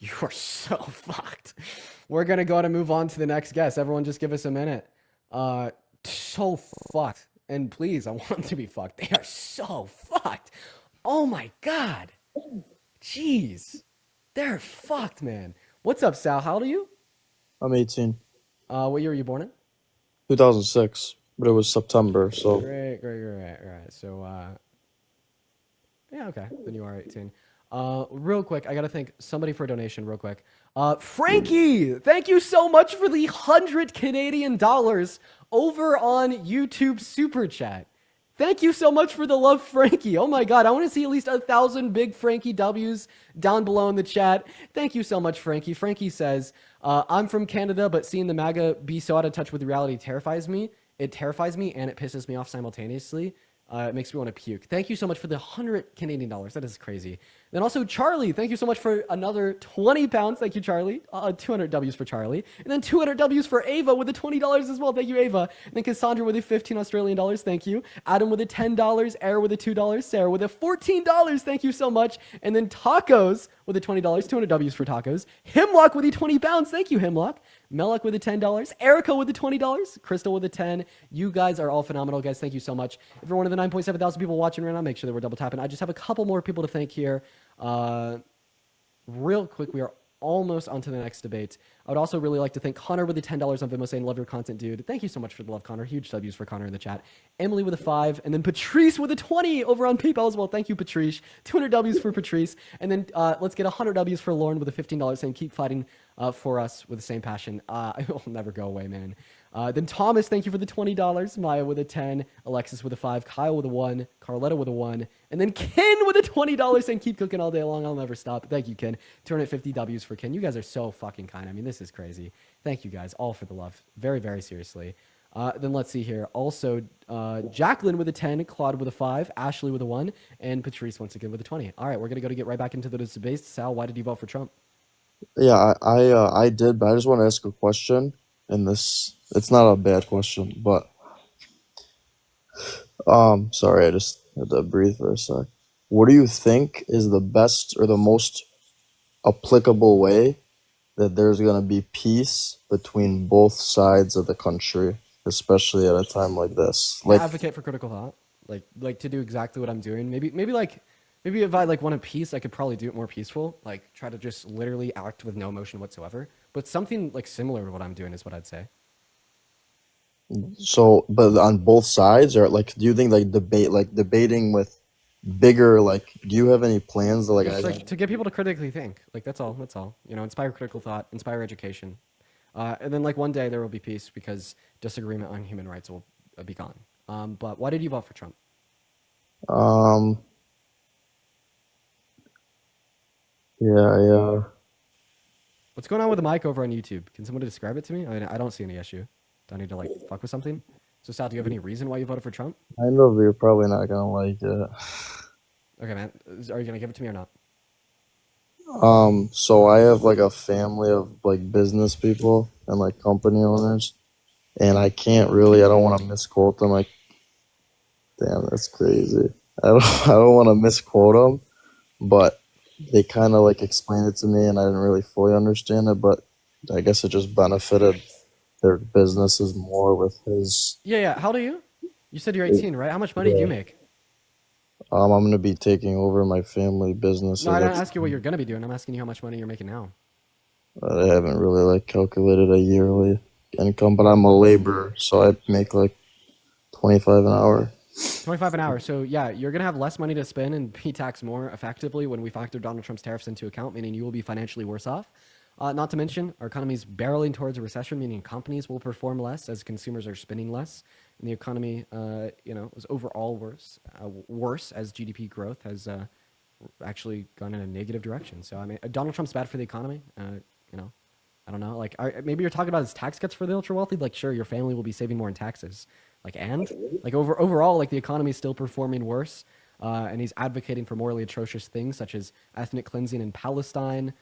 You are so fucked. We're gonna go and move on to the next guest. Everyone, just give us a minute. Uh, so fucked. And please, I want them to be fucked. They are so fucked. Oh my god. Jeez. They're fucked, man. What's up, Sal? How old are you? I'm 18. What year were you born in? 2006, but it was September, so Great. So, yeah, okay. Then you are 18. Real quick, I gotta thank somebody for a donation, real quick. Frankie, thank you so much for the 100 Canadian dollars over on YouTube Super Chat. Thank you so much for the love, Frankie. Oh my god, I want to see at least 1,000 big Frankie W's down below in the chat. Thank you so much, Frankie. Frankie says, I'm from Canada, but seeing the MAGA be so out of touch with reality terrifies me. It terrifies me and it pisses me off simultaneously. It makes me want to puke. Thank you so much for the 100 Canadian dollars. That is crazy. Then also Charlie, thank you so much for another 20 pounds. Thank you, Charlie. 200 W's for Charlie. And then 200 W's for Ava with the $20 as well. Thank you, Ava. And then Cassandra with the 15 Australian dollars. Thank you. Adam with the $10. Air with the $2. Sarah with the $14. Thank you so much. And then Tacos with the $20. 200 W's for Tacos. Hemlock with the 20 pounds. Thank you, Hemlock. Melek with the $10. Erica with the $20. Crystal with the 10. You guys are all phenomenal, guys. Thank you so much. If you're one of the 9.7 thousand people watching right now, make sure that we're double tapping. I just have a couple more people to thank here. Real quick, we are almost onto the next debate. I would also really like to thank Connor with the $10 on Vimeo saying, love your content, dude. Thank you so much for the love, Connor. Huge W's for Connor in the chat. Emily with a 5, and then Patrice with a 20 over on PayPal as well. Thank you, Patrice. 200 W's for Patrice. And then let's get 100 W's for Lauren with a $15 saying, keep fighting for us with the same passion. I will never go away, man. Then Thomas, thank you for the $20. Maya with a 10. Alexis with a 5. Kyle with a 1. Carletta with a 1. And then Ken with a $20 saying, keep cooking all day long. I'll never stop. Thank you, Ken. 250 W's for Ken. You guys are so fucking kind. I mean, this is crazy. Thank you guys all for the love. Very, very seriously. Then let's see here. Also, Jacqueline with a 10, Claude with a 5, Ashley with a 1, and Patrice once again with a 20. All right, we're going to get right back into the debate. Sal, why did you vote for Trump? yeah, I did, but I just want to ask a question, and this it's not a bad question, but sorry, I just had to breathe for a sec. What do you think is the best or the most applicable way that there's gonna be peace between both sides of the country, especially at a time like this? To Like, advocate for critical thought, like to do exactly what I'm doing. Maybe if I like want a peace, I could probably do it more peaceful. Like try to just literally act with no emotion whatsoever. But something like similar to what I'm doing is what I'd say. so, but on both sides, or like, do you think like debating with bigger, like, do you have any plans to like, Just like to get people to critically think. Like that's all. That's all. You know, inspire critical thought, inspire education, and then like one day there will be peace because disagreement on human rights will be gone. But why did you vote for Trump? um, yeah, yeah. What's going on with the mic over on YouTube? Can someone describe it to me? I mean, I don't see any issue. Do I need to like fuck with something? So Sal, do you have any reason why you voted for Trump? I know you're probably not gonna like it. Okay, man. Are you gonna give it to me or not? So I have like a family of like business people and like company owners, and I don't want to misquote them. Like, damn, that's crazy. I don't want to misquote them, but they kind of like explained it to me, and I didn't really fully understand it. But I guess it just benefited their businesses more with his. Yeah. How old are you? You said you're 18, right? How much money do you Yeah. make? I'm gonna be taking over my family No, businesses. I didn't ask you what you're gonna be doing. I'm asking you how much money you're making now. I haven't really like calculated a yearly income, but I'm a laborer, so I make like 25 an hour. 25 an hour. So yeah, you're gonna have less money to spend and be taxed more effectively when we factor Donald Trump's tariffs into account, meaning you will be financially worse off. Not to mention, our economy is barreling towards a recession, meaning companies will perform less as consumers are spending less, and the economy, is overall worse as GDP growth has actually gone in a negative direction. So I mean, Donald Trump's bad for the economy. You know, I don't know. Like maybe you're talking about his tax cuts for the ultra wealthy. Like sure, your family will be saving more in taxes. Overall, like the economy is still performing worse. And he's advocating for morally atrocious things such as ethnic cleansing in Palestine,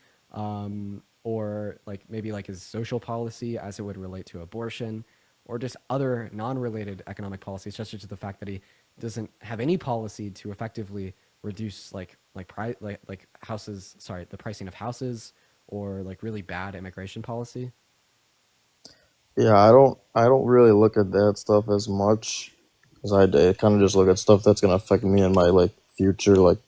or like maybe like his social policy as it would relate to abortion, or just other non-related economic policies, such as the fact that he doesn't have any policy to effectively reduce like houses, sorry, the pricing of houses or like really bad immigration policy? Yeah, I don't really look at that stuff as much as I kind of just look at stuff that's gonna affect me in my like future, like.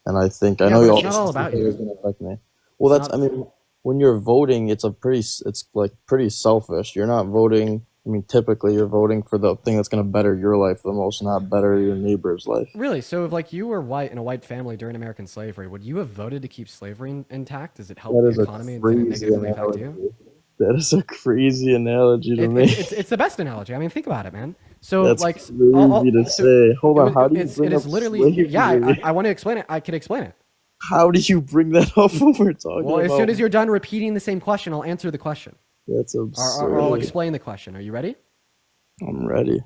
And I Yeah, know but you it's also not all stuff about that is you. gonna affect me. Well, It's that's not I mean, when you're voting, it's like pretty selfish. You're not voting. I mean, typically you're voting for the thing that's gonna better your life the most, not better your neighbor's life. really. So if like you were white in a white family during American slavery, would you have voted to keep slavery intact? Does it help That the is a economy and did it crazy negatively affect you? analogy. That is a crazy analogy to It, me. it's the best analogy. I mean, think about it, man. So That's like, crazy to so say. Hold it on, was how do you it bring up is literally yeah. slavery? I want to explain it. I could explain it. How do you bring that up when we're talking Well, as soon about? as you're done repeating the same question, I'll answer the question, That's or I'll absurd. explain the question. Are you ready? I'm ready.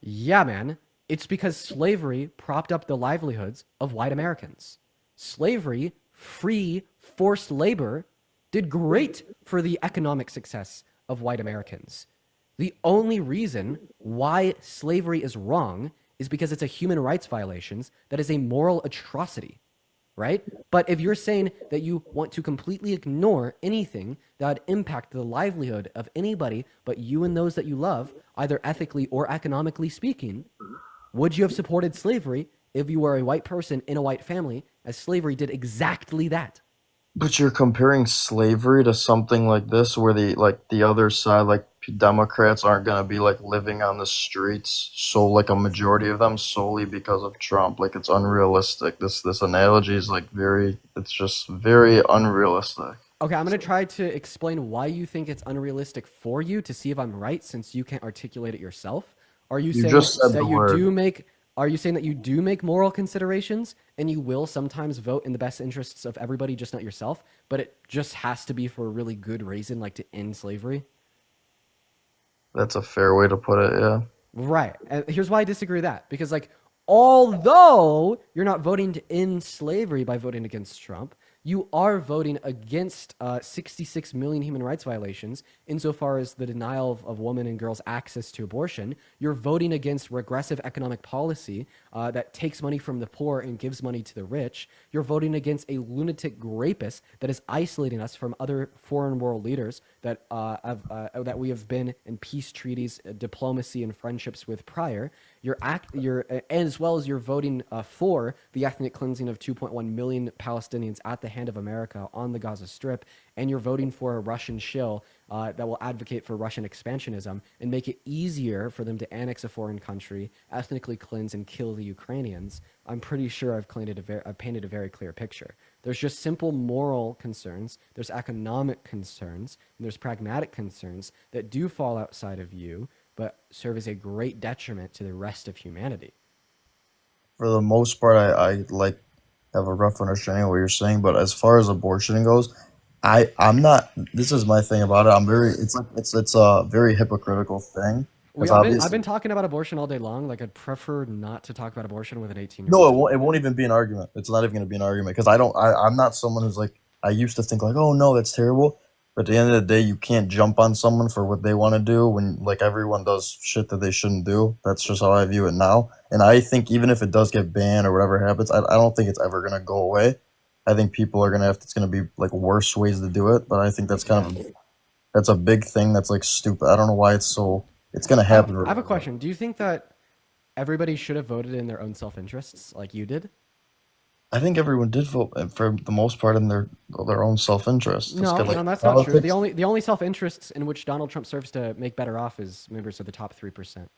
Yeah, man. It's because slavery propped up the livelihoods of white Americans. Slavery, free, forced labor, did great for the economic success of white Americans. The only reason why slavery is wrong is because it's a human rights violation that is a moral atrocity, right? But if you're saying that you want to completely ignore anything that would impact the livelihood of anybody but you and those that you love, either ethically or economically speaking, would you have supported slavery if you were a white person in a white family, as slavery did exactly that? But you're comparing slavery to something like this, where the other side, like Democrats, aren't gonna be like living on the streets, so like a majority of them solely because of Trump. Like it's unrealistic. This analogy is like it's just very unrealistic. Okay, I'm going to try to explain why you think it's unrealistic for you to see if I'm right since you can't articulate it yourself. Are you You saying just said that the you word. do make are you saying that you do make moral considerations and you will sometimes vote in the best interests of everybody just not yourself, but it just has to be for a really good reason like to end slavery? That's a fair way to put it. Yeah. Right. And here's why I disagree with that. Because, like, although you're not voting to end slavery by voting against Trump, you are voting against 66 million human rights violations insofar as the denial of women and girls access to abortion. You're voting against regressive economic policy that takes money from the poor and gives money to the rich. You're voting against a lunatic rapist that is isolating us from other foreign world leaders that we have been in peace treaties, diplomacy, and friendships with prior. As well as you're voting for the ethnic cleansing of 2.1 million Palestinians at the hand of America on the Gaza Strip, and you're voting for a Russian shill that will advocate for Russian expansionism and make it easier for them to annex a foreign country, ethnically cleanse and kill the Ukrainians. I'm pretty sure I've painted a very clear picture. There's just simple moral concerns, there's economic concerns, and there's pragmatic concerns that do fall outside of you, but serve as a great detriment to the rest of humanity. For the most part, I like have a rough understanding of what you're saying. But as far as abortion goes, I'm not. This is my thing about it. I'm very. It's like it's a very hypocritical thing because I've obviously been talking about abortion all day long. Like I'd prefer not to talk about abortion with an 18-year no, old. it won't even be an argument. It's not even going to be an argument because I'm not someone who's like I used to think like oh no that's terrible. But at the end of the day, you can't jump on someone for what they want to do when like everyone does shit that they shouldn't do. That's just how I view it now. And I think even if it does get banned or whatever happens, I don't think it's ever gonna go away. I think people are gonna have it's gonna be like worse ways to do it. But I think Yeah. that's a big thing that's like stupid. I don't know why it's gonna happen I have a regardless. question. Do you think that everybody should have voted in their own self-interests like you did? I think everyone did vote for the most part in their own self interest. That's No, kind of no, like that's not true. politics. The only self-interests in which Donald Trump serves to make better off is members of the top 3%.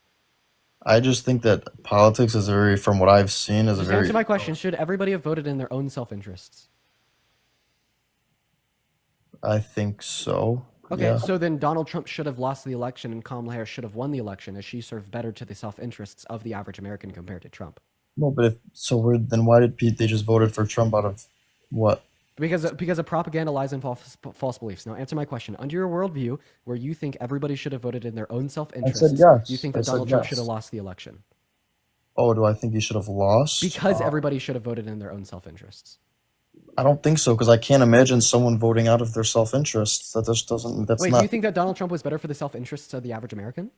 I just think that politics is a very, from what I've seen, is a Just answer very. my question. Should everybody have voted in their own self-interests? I think so. Okay, Yeah. so then Donald Trump should have lost the election and Kamala Harris should have won the election as she served better to the self-interests of the average American compared to Trump. No, but if so, then why did Pete? They just voted for Trump out of what? Because of propaganda, lies, and false beliefs. Now, answer my question. Under your worldview, where you think everybody should have voted in their own I said self-interests, do you yes. think I that said Donald Trump should have yes. lost the election? Oh, do I think he should have lost? Because everybody should have voted in their own self-interests. I don't think so because I can't imagine someone voting out of their self interests. That just doesn't. That's Wait, do you not. think that Donald Trump was better for the self-interests of the average American?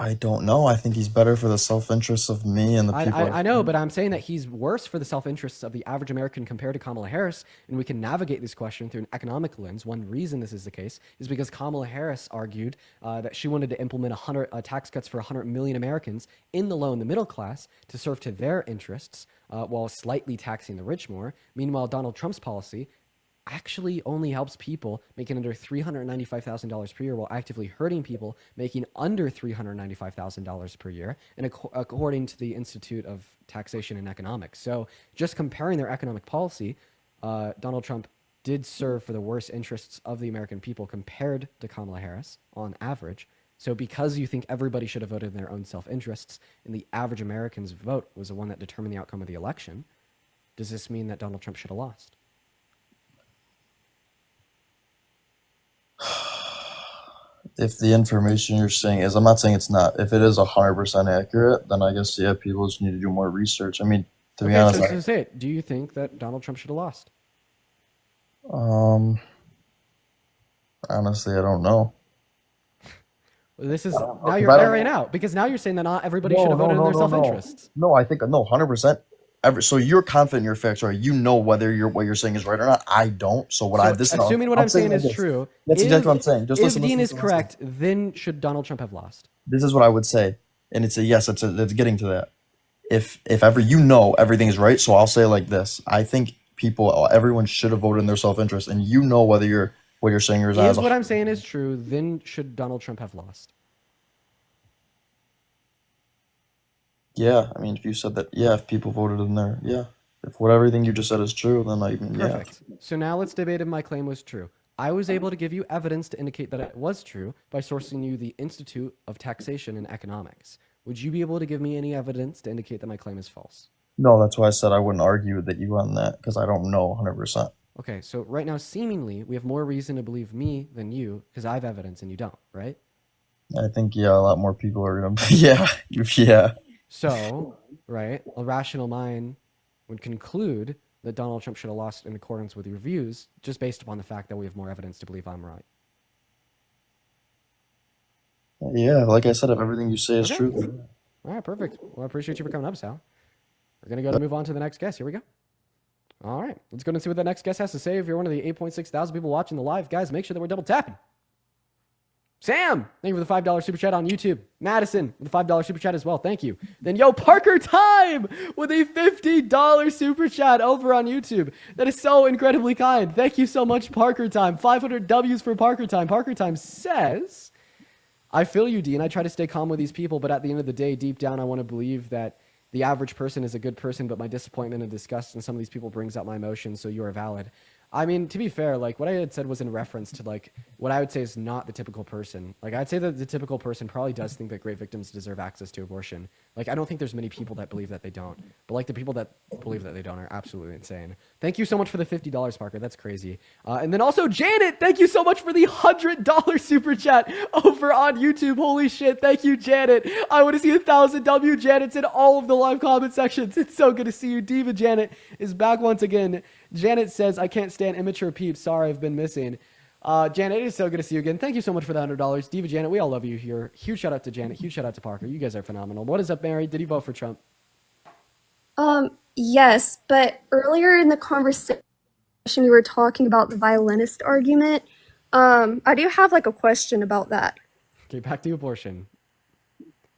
I don't know. I think he's better for the self-interest of me and the people. I know, but I'm saying that he's worse for the self-interests of the average American compared to Kamala Harris, and we can navigate this question through an economic lens. One reason this is the case is because Kamala Harris argued that she wanted to implement tax cuts for 100 million Americans in the low and the middle class to serve to their interests while slightly taxing the rich more. Meanwhile, Donald Trump's policy actually only helps people making under $395,000 per year while actively hurting people making under $395,000 per year, and according to the Institute of Taxation and Economics. So just comparing their economic policy, Donald Trump did serve for the worst interests of the American people compared to Kamala Harris on average. So because you think everybody should have voted in their own self-interests and the average American's vote was the one that determined the outcome of the election, does this mean that Donald Trump should have lost? If the information you're saying is, I'm not saying it's not. If it is 100% accurate, then I guess yeah, people just need to do more research. I mean, to be honest, so say it. Do you think that Donald Trump should have lost? Honestly, I don't know. This is now you're airing out because now you're saying that not everybody should have voted in their self-interests. No, I think no, 100%. So you're confident in your facts, right? You know whether what you're saying is right or not. I don't. So assuming what I'm saying is true, that's exactly what I'm saying. Just if Dean is correct, then should Donald Trump have lost? This is what I would say, and it's a yes. It's getting to that. If ever everything is right, so I'll say like this: I think everyone should have voted in their self-interest, and you know whether what you're saying is if what I'm saying is true, then should Donald Trump have lost? Yeah, I mean, if you said that, yeah, if people voted in there, yeah. If everything you just said is true, then Perfect. Yeah. So now let's debate if my claim was true. I was able to give you evidence to indicate that it was true by sourcing you the Institute of Taxation and Economics. Would you be able to give me any evidence to indicate that my claim is false? No, that's why I said I wouldn't argue that you on that, because I don't know 100%. Okay, so right now, seemingly, we have more reason to believe me than you, because I have evidence and you don't, right? I think, yeah, a lot more people are going to, yeah, yeah. So, right, a rational mind would conclude that Donald Trump should have lost in accordance with your views, just based upon the fact that we have more evidence to believe I'm right. Yeah, like I said, if everything you say is true. All right, perfect. Well, I appreciate you for coming up, Sal. We're going to move on to the next guest. Here we go. All right, let's go and see what the next guest has to say. If you're one of the 8.6 thousand people watching the live, guys, make sure that we're double tapping. Sam, thank you for the $5 super chat on YouTube. Madison with the $5 super chat as well. Thank you. Then Parker Time with a $50 super chat over on YouTube. That is so incredibly kind. Thank you so much, Parker Time. 500 W's for Parker Time. Parker Time says, I feel you, Dean. I try to stay calm with these people, but at the end of the day, deep down, I want to believe that the average person is a good person, but my disappointment and disgust in some of these people brings out my emotions, so you are valid. I mean, to be fair, like, what I had said was in reference to, like, what I would say is not the typical person. Like, I'd say that the typical person probably does think that great victims deserve access to abortion. Like, I don't think there's many people that believe that they don't. But, like, the people that believe that they don't are absolutely insane. Thank you so much for the $50, Parker. That's crazy. And then also, Janet, thank you so much for the $100 super chat over on YouTube. Holy shit. Thank you, Janet. I want to see 1,000 W Janets in all of the live comment sections. It's so good to see you. Diva Janet is back once again. Janet says, I can't stand immature peeps. Sorry, I've been missing. Janet, it is so good to see you again. Thank you so much for the $100. Diva Janet, we all love you here. Huge shout out to Janet. Huge shout out to Parker. You guys are phenomenal. What is up, Mary? Did you vote for Trump? Yes, but earlier in the conversation, we were talking about the violinist argument. I do have like a question about that. Okay, back to abortion.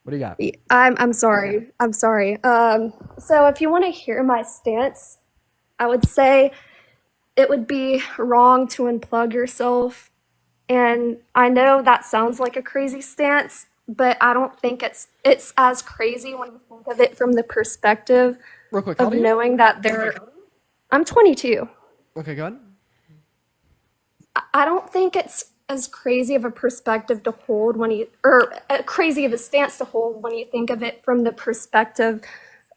What do you got? I'm sorry. So if you want to hear my stance, I would say it would be wrong to unplug yourself. And I know that sounds like a crazy stance, but I don't think it's as crazy when you think of it from the perspective Real quick, of knowing that I'm 22. Okay, go ahead. I don't think it's as crazy of a perspective to hold crazy of a stance to hold when you think of it from the perspective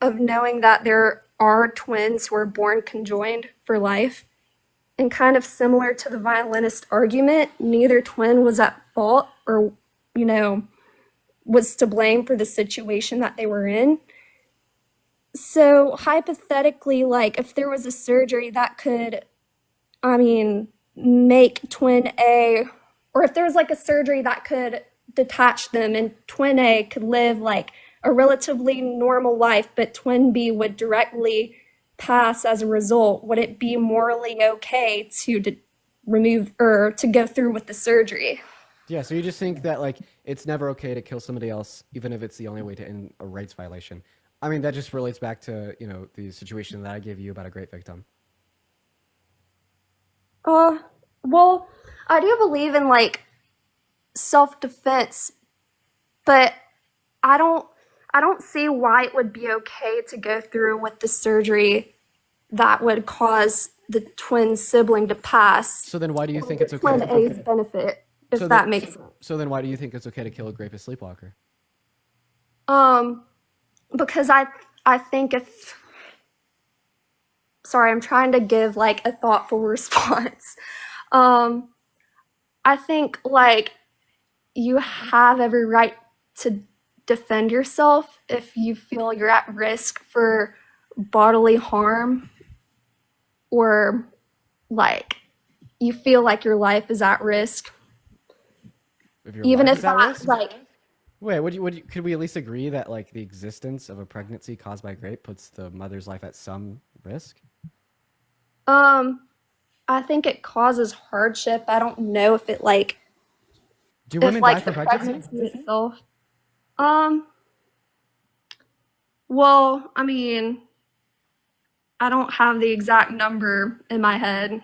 of knowing that there are twins who are born conjoined for life. And kind of similar to the violinist argument, neither twin was at fault or, was to blame for the situation that they were in. So hypothetically, like if there was a surgery that could, make twin A, or if there was like a surgery that could detach them, and twin A could live like a relatively normal life, but twin B would directly pass as a result, would it be morally okay to remove or to go through with the surgery? Yeah, so you just think that like it's never okay to kill somebody else, even if it's the only way to end a rights violation. I mean, that just relates back to the situation that I gave you about a great victim. Uh, well, I do believe in like self-defense, but I don't I don't see why it would be okay to go through with the surgery that would cause the twin sibling to pass So then, why do you for think the it's okay? twin A's benefit, if So that then, makes sense. so then, why do you think it's okay to kill a rapist sleepwalker? Um, because I think if sorry, I'm trying to give like a thoughtful response. Um, I think like you have every right to defend yourself if you feel you're at risk for bodily harm or like you feel like your life is at risk, If your even life if is at that risk? like Wait, could we at least agree that like the existence of a pregnancy caused by grape puts the mother's life at some risk? um I think it causes hardship. I don't know if it like Do if women die like the from pregnancy? pregnancy itself. Um well, I mean, I don't have the exact number in my head.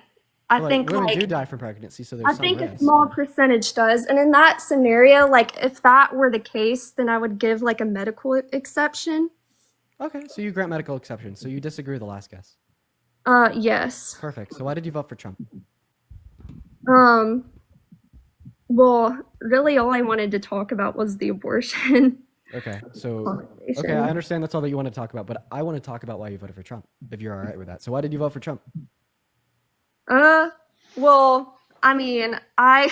I But like think women do like die from pregnancy, so I there's some think a risk. small percentage does. And in that scenario, like if that were the case, then I would give like a medical exception. Okay, so you grant medical exceptions. So you disagree with the last guess. Yes. Perfect. So why did you vote for Trump? Um, well, really all I wanted to talk about was the abortion Okay, so okay, I conversation. understand that's all that you want to talk about, but I want to talk about why you voted for Trump. If you're all right with that. So why did you vote for Trump? Uh, well, I mean, I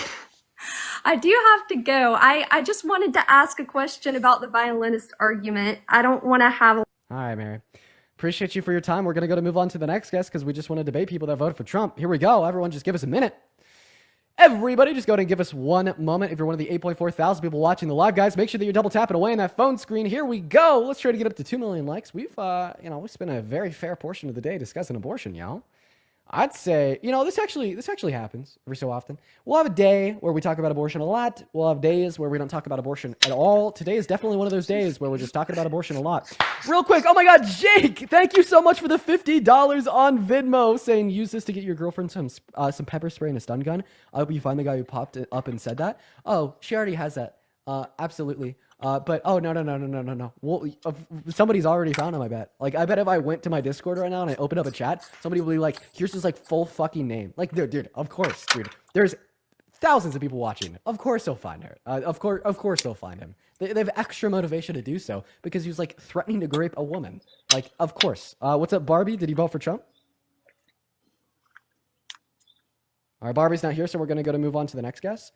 do have to go. I just wanted to ask a question about the violinist argument. I don't want to have All right, Mary. Appreciate you for your time. We're gonna go to move on to the next guest because we just want to debate people that voted for Trump. Here we go. Everyone, just give us a minute. Everybody, just go ahead and give us one moment. If you're one of the 8.4 thousand people watching the live, guys, make sure that you're double tapping away on that phone screen. Here we go. Let's try to get up to 2 million likes. We've spent a very fair portion of the day discussing abortion, y'all. I'd say, this actually happens every so often. We'll have a day where we talk about abortion a lot. We'll have days where we don't talk about abortion at all. Today is definitely one of those days where we're just talking about abortion a lot. Real quick, oh my God, Jake, thank you so much for the $50 on Venmo, saying use this to get your girlfriend some pepper spray and a stun gun. I hope you find the guy who popped it up and said that. Oh, she already has that. Absolutely. But oh no. Well, somebody's already found him. I bet. Like, I bet if I went to my Discord right now and I opened up a chat, somebody will be like, "Here's his like full fucking name." Like, dude. Of course, dude. There's thousands of people watching. Of course they'll find her. Of course they'll find him. They have extra motivation to do so because he was like threatening to rape a woman. Like, of course. What's up, Barbie? Did you vote for Trump? All right, Barbie's not here, so we're gonna move on to the next guest.